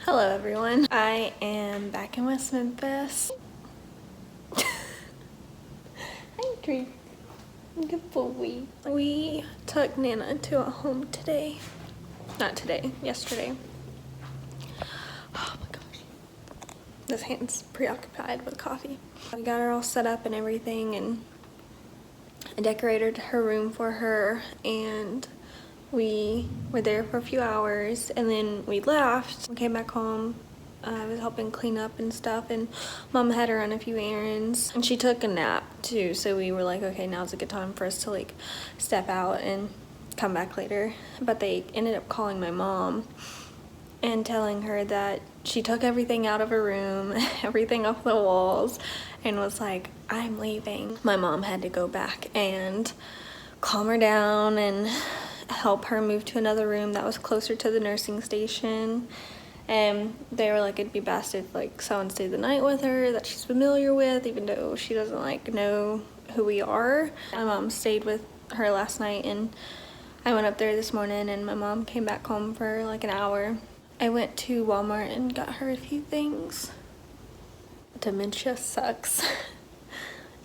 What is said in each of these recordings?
Hello everyone. I am back in West Memphis. Hi Tree. Good boy. We took Nana to a home today. Not today, yesterday. Oh my gosh. This hand's preoccupied with coffee. We got her all set up and everything, and I decorated her room for her, and we were there for a few hours, and then we left. We came back home. I was helping clean up and stuff, and Mom had to run a few errands, and she took a nap too, so we were like, okay, now's a good time for us to like step out and come back later. But they ended up calling my mom and telling her that she took everything out of her room, everything off the walls, and was like, I'm leaving. My mom had to go back and calm her down and help her move to another room that was closer to the nursing station. And they were like, it'd be best if like someone stayed the night with her that she's familiar with, even though she doesn't like know who we are. My mom stayed with her last night, and I went up there this morning, and my mom came back home for like an hour. I went to Walmart and got her a few things. Dementia sucks.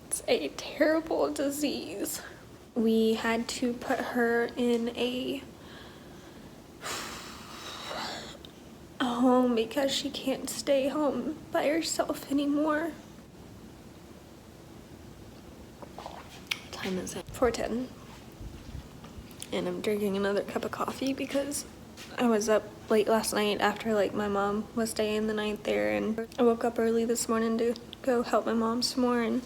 It's a terrible disease. We had to put her in a home because she can't stay home by herself anymore. What time is it? 4:10. And I'm drinking another cup of coffee because I was up late last night after like my mom was staying the night there, and I woke up early this morning to go help my mom some more, and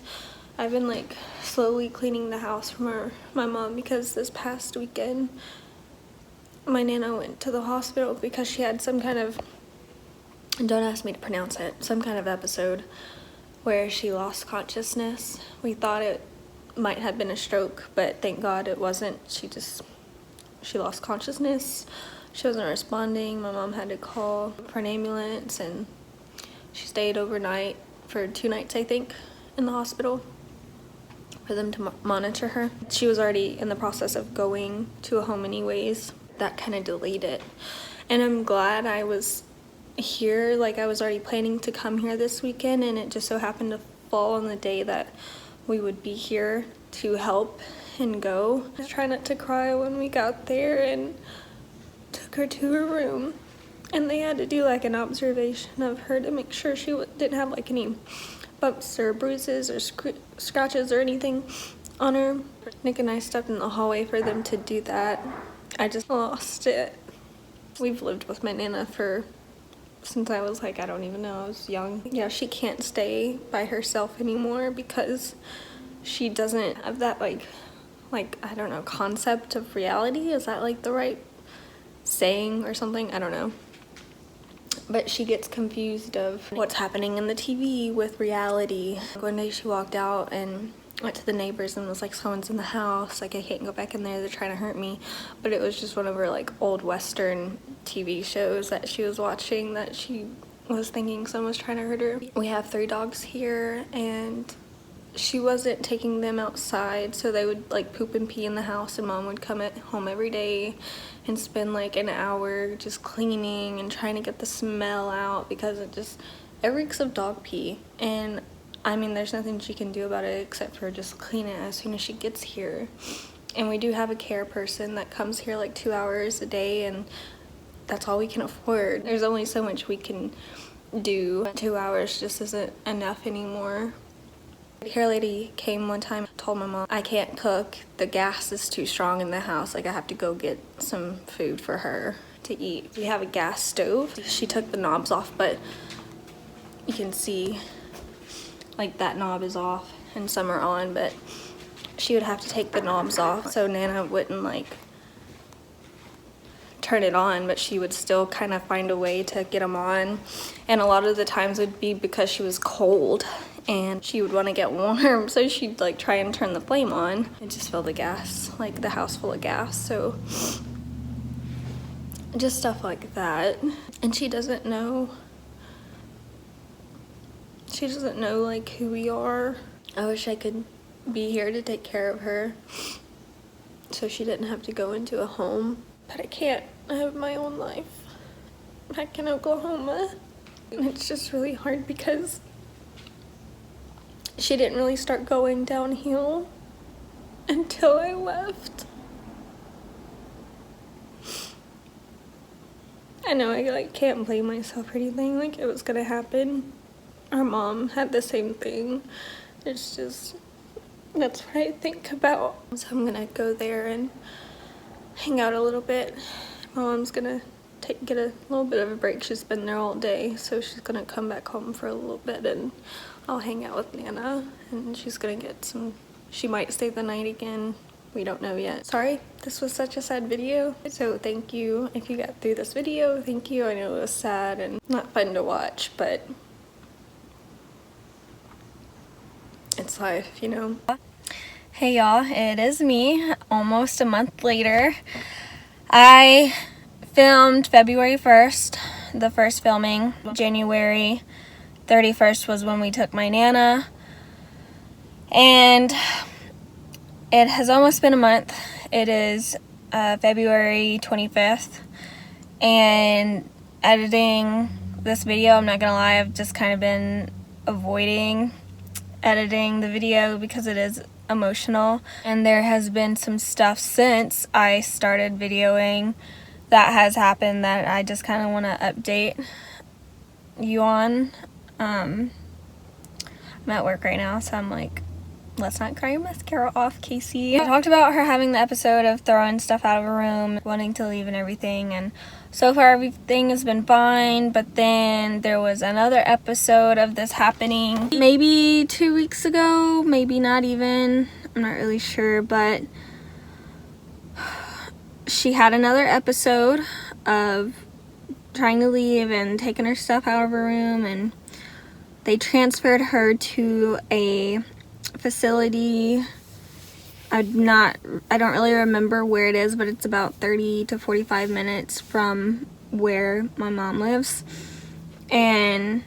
I've been like slowly cleaning the house for my mom because this past weekend my Nana went to the hospital because she had some kind of, don't ask me to pronounce it, some kind of episode where she lost consciousness. We thought it might have been a stroke, but thank God it wasn't. She lost consciousness. She wasn't responding. My mom had to call for an ambulance, and she stayed overnight for 2 nights, I think, in the hospital for them to monitor her. She was already in the process of going to a home anyways. That kind of delayed it. And I'm glad I was here. Like, I was already planning to come here this weekend, and it just so happened to fall on the day that we would be here to help and go. I was trying not to cry when we got there and took her to her room, and they had to do like an observation of her to make sure she didn't have like any bumps or bruises or scratches or anything on her. Nick and I stepped in the hallway for them to do that. I just lost it. We've lived with my Nana since I was like, I don't even know, I was young. Yeah, she can't stay by herself anymore because she doesn't have that like I don't know, concept of reality. Is that like the right saying or something? I don't know. But she gets confused of what's happening in the TV with reality. One day she walked out and went to the neighbors and was like, someone's in the house, like I can't go back in there, they're trying to hurt me. But it was just one of her like old Western TV shows that she was watching that she was thinking someone was trying to hurt her. We have 3 dogs here, and she wasn't taking them outside, so they would like poop and pee in the house, and Mom would come home every day and spend like an hour just cleaning and trying to get the smell out because it reeks of dog pee. And I mean, there's nothing she can do about it except for just clean it as soon as she gets here. And we do have a care person that comes here like 2 hours a day, and that's all we can afford. There's only so much we can do. 2 hours just isn't enough anymore. The care lady came one time, told my mom, I can't cook, the gas is too strong in the house, like I have to go get some food for her to eat. We have a gas stove. She took the knobs off, but you can see like that knob is off and some are on, but she would have to take the knobs off so Nana wouldn't like turn it on, but she would still kind of find a way to get them on. And a lot of the times it would be because she was cold and she would want to get warm, so she'd like try and turn the flame on and just fill the gas, like the house full of gas. So just stuff like that. And she doesn't know like who we are. I wish I could be here to take care of her so she didn't have to go into a home, but I can't. I have my own life. back in Oklahoma. And it's just really hard because she didn't really start going downhill until I left. I know I like can't blame myself or anything, like it was gonna happen. Our mom had the same thing. It's just, that's what I think about. So I'm gonna go there and hang out a little bit. My mom's gonna get a little bit of a break. She's been there all day, so she's gonna come back home for a little bit and I'll hang out with Nana, and she's gonna get some, she might stay the night again. We don't know yet. Sorry, this was such a sad video. So thank you if you got through this video. Thank you. I know it was sad and not fun to watch, but it's life, you know. Hey y'all, it is me, almost a month later. I filmed February 1st, the first filming. January 31st was when we took my Nana. And it has almost been a month. It is February 25th. And editing this video, I'm not gonna lie, I've just kind of been avoiding editing the video because it is emotional. And there has been some stuff since I started videoing that has happened that I just kind of want to update you on. I'm at work right now, so I'm like, let's not cry your mascara off, Casey. I talked about her having the episode of throwing stuff out of her room, wanting to leave and everything, and so far everything has been fine, but then there was another episode of this happening maybe 2 weeks ago, maybe not even, I'm not really sure, but she had another episode of trying to leave and taking her stuff out of her room, and they transferred her to a facility. I don't really remember where it is, but it's about 30 to 45 minutes from where my mom lives. And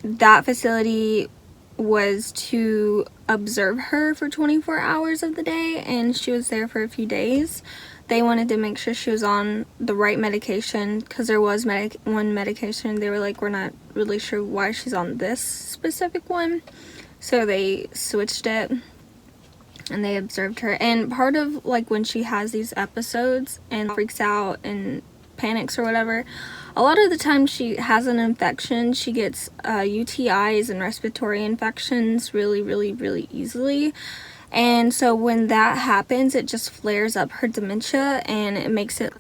that facility was to observe her for 24 hours of the day, and she was there for a few days. They wanted to make sure she was on the right medication, because there was one medication they were like, we're not really sure why she's on this specific one, so they switched it and they observed her. And part of like when she has these episodes and freaks out and panics or whatever, a lot of the time she has an infection. She gets UTIs and respiratory infections really easily. And so when that happens, it just flares up her dementia and it makes it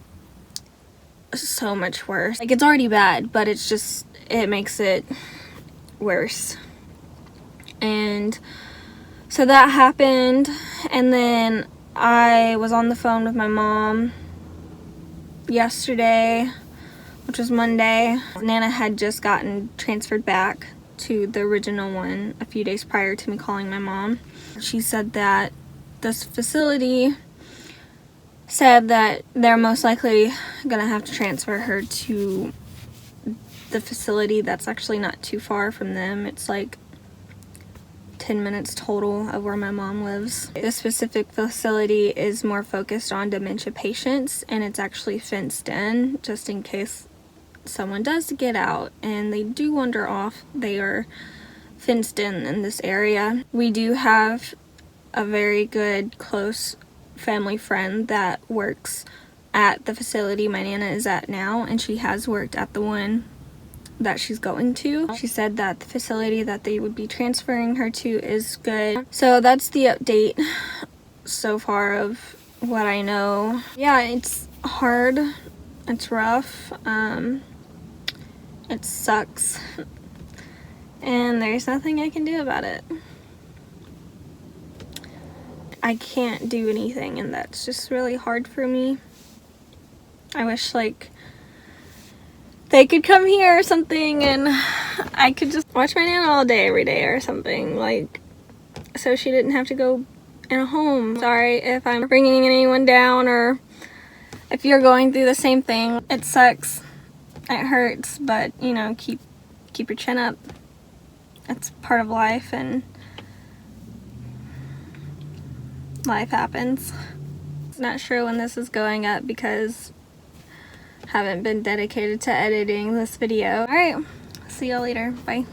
so much worse. Like, it's already bad, but it's just, it makes it worse. And so that happened, and then I was on the phone with my mom yesterday, which was Monday. Nana had just gotten transferred back to the original one a few days prior to me calling my mom. She said that this facility said that they're most likely gonna have to transfer her to the facility that's actually not too far from them. It's like 10 minutes total of where my mom lives. This specific facility is more focused on dementia patients, and it's actually fenced in just in case someone does get out and they do wander off. They are fenced in this area. We do have a very good close family friend that works at the facility my Nana is at now, and she has worked at the one that she's going to. She said that the facility that they would be transferring her to is good. So that's the update so far of what I know. Yeah, it's hard. It's rough. It sucks. And there's nothing I can do about it. I can't do anything, and that's just really hard for me. I wish like they could come here or something and I could just watch my Nana all day every day or something, like, so she didn't have to go in a home. Sorry if I'm bringing anyone down or if you're going through the same thing. It sucks. It hurts, but you know, keep your chin up. It's part of life, and life happens. Not sure when this is going up because haven't been dedicated to editing this video. All right, see y'all later. Bye.